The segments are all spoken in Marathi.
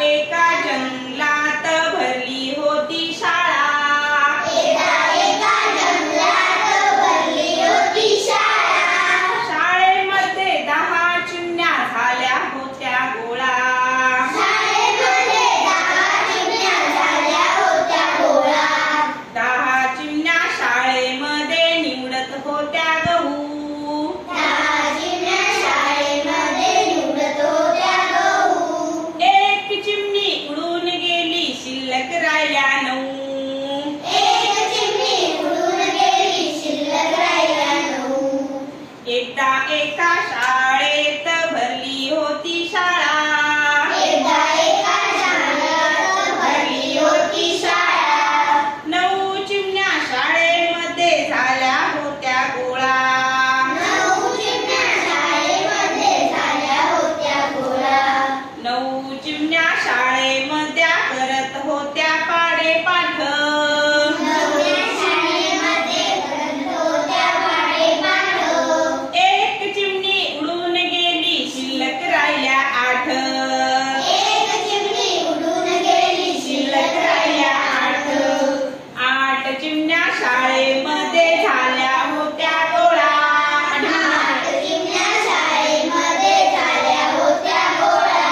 एका जंगलात भरली होती शाळा। एका जंगलात भरली होती शाळा। शाळेमध्ये 10 चिमण्या झाल्या होत्या गोळा। शाळेमध्ये 10 चिमण्या झाल्या होत्या गोळा। 10 चिमण्या शाळेमध्ये निवडत होत्या गहू। 10 चिमण्या शाळेमध्ये निवडत होत्या गहू। एक चिमणी उडून गेली, शिल्लक राहिल्या 9। एक चिमणी उडून गेली, शिल्लक राहिल्या 9। एकदा एका शाळेत भरली होती शाळा। एकदा एका जंगलात भरली होती शाळा। 9 चिमण्या शाळेमध्ये झाल्या होत्या गोळा। 9 चिमण्या शाळेमध्ये झाल्या होत्या गोळा। 9 चिमण्या शाळेमध्ये करत होत्या पाढेपाठ। 9 शाळेमध्ये करत होत्या पाढेपाठ। एक चिमणी उडून गेली, शिल्लक राहिल्या 8। एक चिमणी उडून गेली, शिल्लक राहिल्या 8। 8 चिमण्या शाळेमध्ये झाल्या होत्या गोळा। 8 चिमण्या शाळेमध्ये झाल्या होत्या गोळा।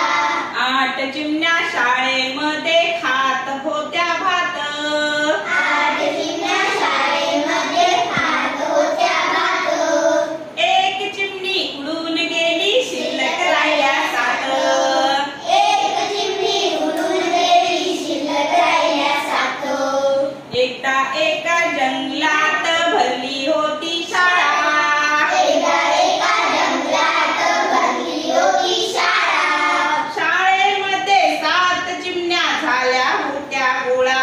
8 चिमण्या शाळेमध्ये खात होत्या भात। 8 चिमण्या शाळेमध्ये खात होत्या भात। एक चिमणी उडून गेली, शिल्लक राहिल्या 7। एक चिमणी उडून गेली, शिल्लक राहिल्या 7। एकदा एका जंगलात भरली होती शाळा। एकदा एका जंगलात भरली होती शाळा। शाळेमध्ये 7 चिमण्या झाल्या होत्या गोळा।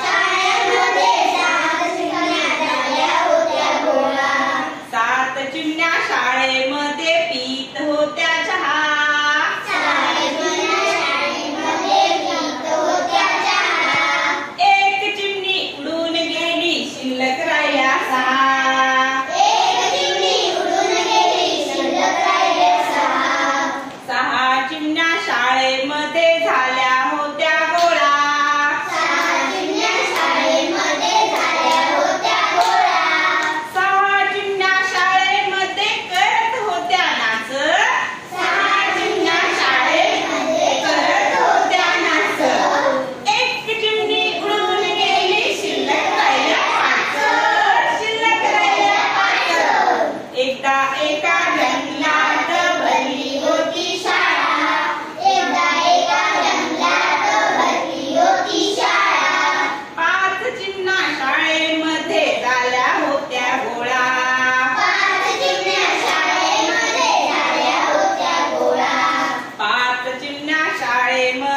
शाळेमध्ये 7 चिमण्या झाल्या होत्या गोळा। 7 चिमण्या शाळेमध्ये पीत होत्या चहा। 7 चिमण्या शाळेमध्ये पीत होत्या चहा। एक चिमणी उडून गेली, शिल्लक राहिल्या 6। एक चिमणी उडून गेली, शिल्लक राहिल्या 6। 6 चिमण्या शाळेमध्ये झाल्या होत्या गोळा। 6 चिमण्या शाळेमध्ये झाल्या होत्या गोळा। 6 चिमण्या शाळेमध्ये करत होत्या नाच। 6 चिमण्या शाळेमध्ये करत होत्या नाच। एक चिमणी उडून गेली, शिल्लक राहिल्या 5। शिल्लक राहिल्या 5। एकदा एका जंगलात भरली होती शाळा। एकदा एका जंगलात भरली होती शाळा। 5 चिमण्या शाळेमध्ये झाल्या होत्या गोळा। 5 चिमण्या शाळेमध्ये झाल्या होत्या गोळा। 5 चिमण्या शाळेमध्ये